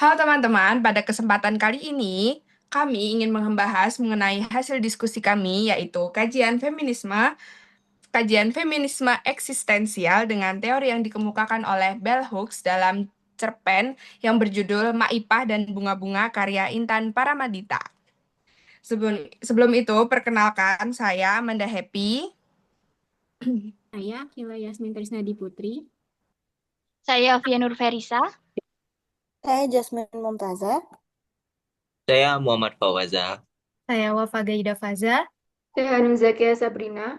Halo teman-teman, pada kesempatan kali ini kami ingin membahas mengenai hasil diskusi kami yaitu kajian feminisme eksistensial dengan teori yang dikemukakan oleh Bell Hooks dalam cerpen yang berjudul Maipah dan Bunga-Bunga karya Intan Paramadita. Sebelum itu, perkenalkan saya Amanda Happy. Saya Kila Yasmin Trisnadi Putri. Saya Fianur Ferisa. Saya Jasmine Mumtazah. Saya Muhammad Fawaza. Saya Wafa Gaida Faza. Saya Hanum Zakia Sabrina.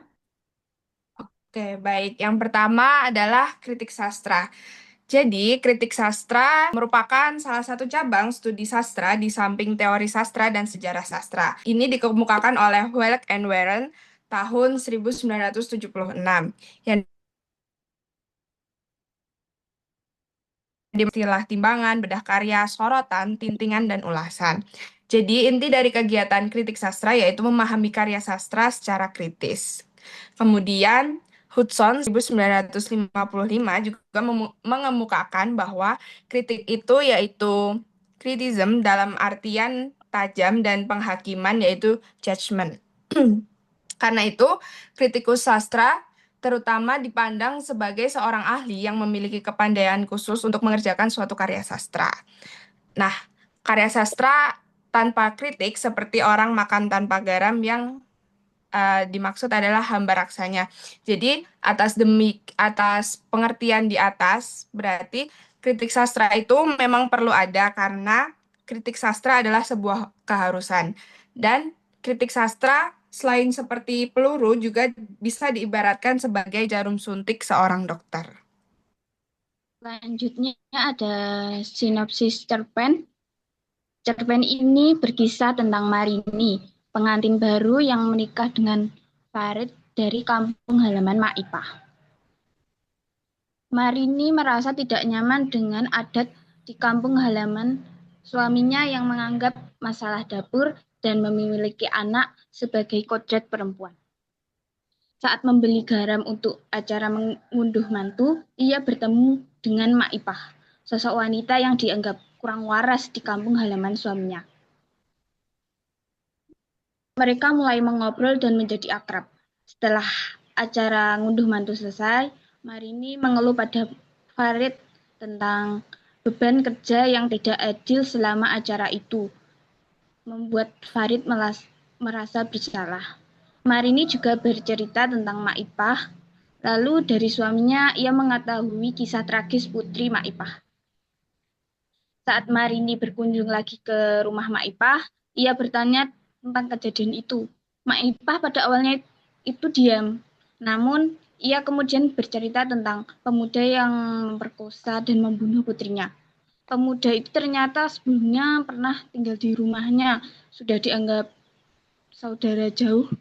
Oke, baik. Yang pertama adalah kritik sastra. Jadi, kritik sastra merupakan salah satu cabang studi sastra di samping teori sastra dan sejarah sastra. Ini dikemukakan oleh Welk and Warren tahun 1976 yang istilah timbangan, bedah karya, sorotan, tintingan, dan ulasan. Jadi, inti dari kegiatan kritik sastra yaitu memahami karya sastra secara kritis. Kemudian, Hudson 1955 juga mengemukakan bahwa kritik itu yaitu kritism dalam artian tajam dan penghakiman yaitu judgment. Karena itu, kritikus sastra terutama dipandang sebagai seorang ahli yang memiliki kepandaian khusus untuk mengerjakan suatu karya sastra. Nah, karya sastra tanpa kritik seperti orang makan tanpa garam yang dimaksud adalah hamba raksanya. Jadi, atas pengertian di atas, berarti kritik sastra itu memang perlu ada karena kritik sastra adalah sebuah keharusan. Dan kritik sastra selain seperti peluru juga bisa diibaratkan sebagai jarum suntik seorang dokter. Selanjutnya ada sinopsis cerpen. Cerpen ini berkisah tentang Marini, pengantin baru yang menikah dengan Farid dari kampung halaman Maipah. Marini merasa tidak nyaman dengan adat di kampung halaman suaminya yang menganggap masalah dapur dan memiliki anak sebagai kodrat perempuan. Saat membeli garam untuk acara mengunduh mantu, ia bertemu dengan Maipah, sosok wanita yang dianggap kurang waras di kampung halaman suaminya. Mereka mulai mengobrol dan menjadi akrab. Setelah acara ngunduh mantu selesai, Marini mengeluh pada Farid tentang beban kerja yang tidak adil selama acara itu, membuat Farid merasa bersalah. Marini juga bercerita tentang Maipah, lalu dari suaminya ia mengetahui kisah tragis putri Maipah. Saat Marini berkunjung lagi ke rumah Maipah, ia bertanya tentang kejadian itu. Maipah pada awalnya itu diam, namun ia kemudian bercerita tentang pemuda yang memperkosa dan membunuh putrinya. Pemuda itu ternyata sebelumnya pernah tinggal di rumahnya, sudah dianggap saudara jauh.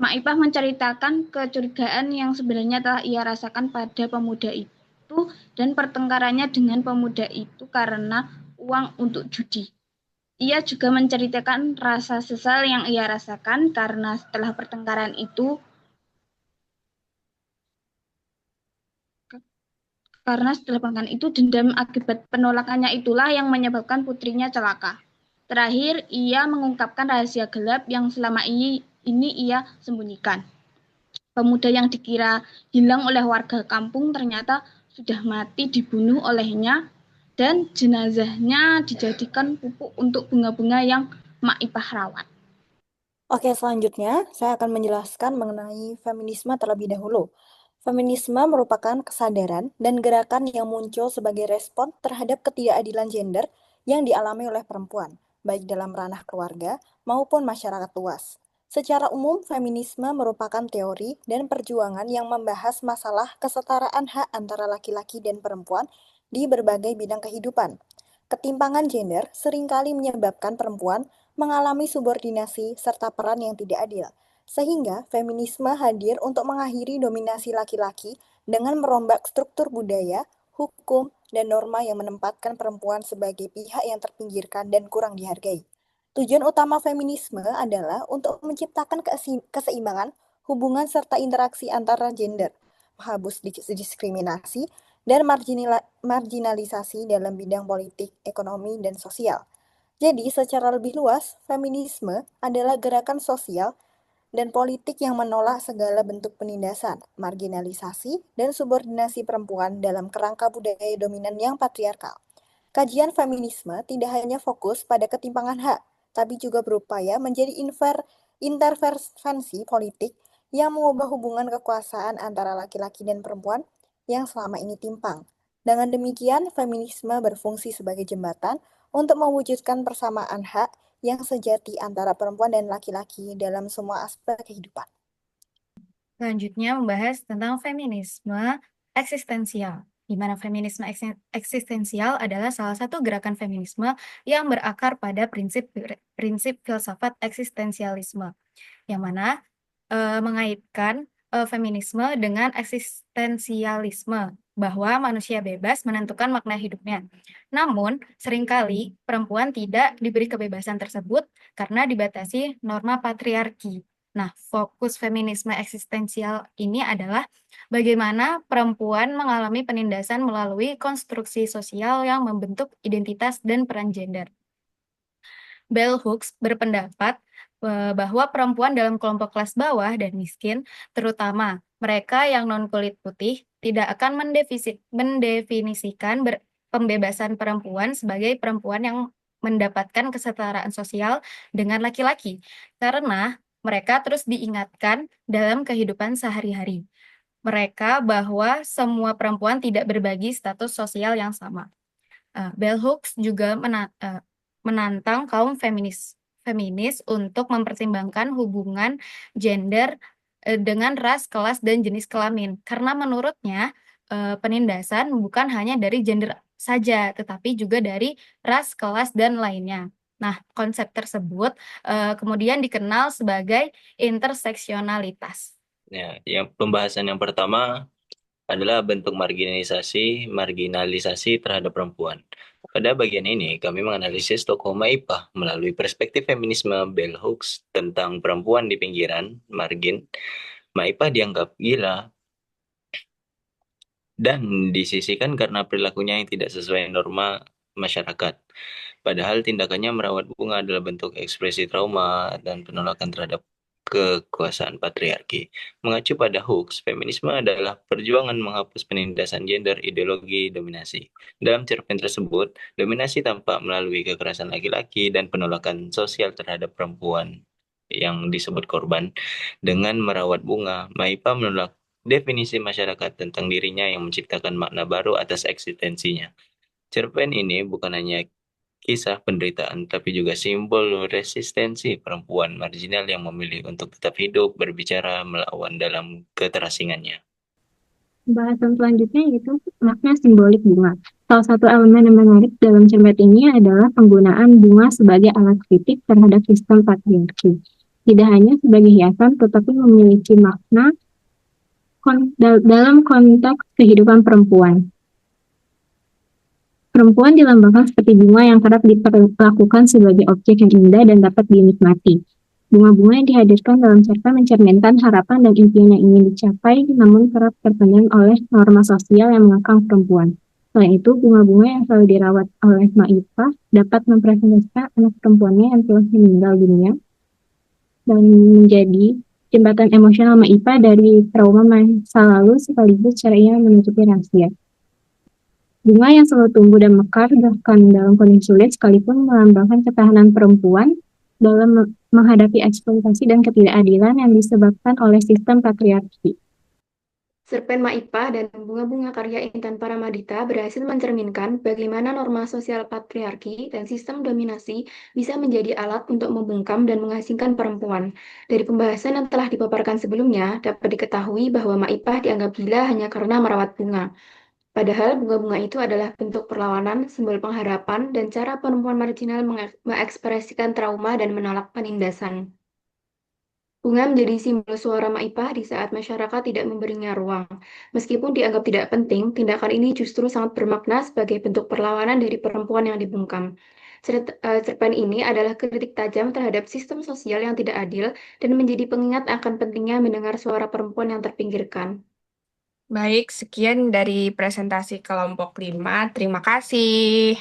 Maipah menceritakan kecurigaan yang sebenarnya telah ia rasakan pada pemuda itu dan pertengkarannya dengan pemuda itu karena uang untuk judi. Ia juga menceritakan rasa sesal yang ia rasakan karena setelah pertengkaran itu dendam akibat penolakannya itulah yang menyebabkan putrinya celaka. Terakhir, ia mengungkapkan rahasia gelap yang selama ini ia sembunyikan. Pemuda yang dikira hilang oleh warga kampung ternyata sudah mati dibunuh olehnya dan jenazahnya dijadikan pupuk untuk bunga-bunga yang Maipah rawat. Oke, selanjutnya saya akan menjelaskan mengenai feminisme terlebih dahulu. Feminisme merupakan kesadaran dan gerakan yang muncul sebagai respon terhadap ketidakadilan gender yang dialami oleh perempuan, baik dalam ranah keluarga maupun masyarakat luas. Secara umum, feminisme merupakan teori dan perjuangan yang membahas masalah kesetaraan hak antara laki-laki dan perempuan di berbagai bidang kehidupan. Ketimpangan gender seringkali menyebabkan perempuan mengalami subordinasi serta peran yang tidak adil, sehingga feminisme hadir untuk mengakhiri dominasi laki-laki dengan merombak struktur budaya, hukum, dan norma yang menempatkan perempuan sebagai pihak yang terpinggirkan dan kurang dihargai. Tujuan utama feminisme adalah untuk menciptakan keseimbangan hubungan serta interaksi antara gender, menghapus diskriminasi, dan marginalisasi dalam bidang politik, ekonomi, dan sosial. Jadi, secara lebih luas, feminisme adalah gerakan sosial dan politik yang menolak segala bentuk penindasan, marginalisasi, dan subordinasi perempuan dalam kerangka budaya dominan yang patriarkal. Kajian feminisme tidak hanya fokus pada ketimpangan hak, tapi juga berupaya menjadi intervensi politik yang mengubah hubungan kekuasaan antara laki-laki dan perempuan yang selama ini timpang. Dengan demikian, feminisme berfungsi sebagai jembatan untuk mewujudkan persamaan hak yang sejati antara perempuan dan laki-laki dalam semua aspek kehidupan. Selanjutnya membahas tentang feminisme eksistensial, di mana feminisme eksistensial adalah salah satu gerakan feminisme yang berakar pada prinsip filsafat eksistensialisme, yang mana mengaitkan feminisme dengan eksistensialisme, bahwa manusia bebas menentukan makna hidupnya. Namun, seringkali perempuan tidak diberi kebebasan tersebut karena dibatasi norma patriarki. Nah, fokus feminisme eksistensial ini adalah bagaimana perempuan mengalami penindasan melalui konstruksi sosial yang membentuk identitas dan peran gender. Bell Hooks berpendapat bahwa perempuan dalam kelompok kelas bawah dan miskin, terutama mereka yang non-kulit putih, tidak akan mendefinisikan pembebasan perempuan sebagai perempuan yang mendapatkan kesetaraan sosial dengan laki-laki, karena mereka terus diingatkan dalam kehidupan sehari-hari mereka bahwa semua perempuan tidak berbagi status sosial yang sama. Bell Hooks juga menantang kaum feminis untuk mempertimbangkan hubungan gender dengan ras, kelas, dan jenis kelamin. Karena menurutnya penindasan bukan hanya dari gender saja, tetapi juga dari ras, kelas, dan lainnya. Nah, konsep tersebut kemudian dikenal sebagai interseksionalitas. Ya, yang pembahasan yang pertama adalah bentuk marginalisasi terhadap perempuan. Pada bagian ini, kami menganalisis tokoh Maipah melalui perspektif feminisme Bell Hooks tentang perempuan di pinggiran, margin. Maipah dianggap gila dan disisihkan karena perilakunya yang tidak sesuai norma masyarakat. Padahal tindakannya merawat bunga adalah bentuk ekspresi trauma dan penolakan terhadap kekuasaan patriarki. Mengacu pada Hooks, feminisme adalah perjuangan menghapus penindasan gender ideologi dominasi. Dalam cerpen tersebut, dominasi tampak melalui kekerasan laki-laki dan penolakan sosial terhadap perempuan yang disebut korban. Dengan merawat bunga, Maipa menolak definisi masyarakat tentang dirinya yang menciptakan makna baru atas eksistensinya. Cerpen ini bukan hanya kisah penderitaan, tapi juga simbol resistensi perempuan marginal yang memilih untuk tetap hidup, berbicara, melawan dalam keterasingannya. Pembahasan selanjutnya yaitu makna simbolik bunga. Salah satu elemen yang menarik dalam cerpen ini adalah penggunaan bunga sebagai alat kritik terhadap sistem patriarki. Tidak hanya sebagai hiasan, tetapi memiliki makna dalam konteks kehidupan perempuan. Perempuan dilambangkan seperti bunga yang kerap diperlakukan sebagai objek yang indah dan dapat dinikmati. Bunga-bunga yang dihadirkan dalam cerpen mencerminkan harapan dan impian yang ingin dicapai, namun kerap terpendam oleh norma sosial yang mengekang perempuan. Selain itu, bunga-bunga yang selalu dirawat oleh Maipah dapat mempresentasikan anak perempuannya yang telah meninggal dunia dan menjadi jembatan emosional Maipah dari trauma masa lalu sekaligus cara ia menutupi rahasia. Bunga yang selalu tumbuh dan mekar bahkan dalam kondisi sulit sekalipun melambangkan ketahanan perempuan dalam menghadapi eksploitasi dan ketidakadilan yang disebabkan oleh sistem patriarki. Cerpen Maipah dan bunga-bunga karya Intan Paramadita berhasil mencerminkan bagaimana norma sosial patriarki dan sistem dominasi bisa menjadi alat untuk membungkam dan mengasingkan perempuan. Dari pembahasan yang telah dipaparkan sebelumnya, dapat diketahui bahwa Maipah dianggap gila hanya karena merawat bunga. Padahal bunga-bunga itu adalah bentuk perlawanan, simbol pengharapan, dan cara perempuan marginal mengekspresikan trauma dan menolak penindasan. Bunga menjadi simbol suara Maipah di saat masyarakat tidak memberinya ruang. Meskipun dianggap tidak penting, tindakan ini justru sangat bermakna sebagai bentuk perlawanan dari perempuan yang dibungkam. Cerpen ini adalah kritik tajam terhadap sistem sosial yang tidak adil dan menjadi pengingat akan pentingnya mendengar suara perempuan yang terpinggirkan. Baik, sekian dari presentasi kelompok 5. Terima kasih.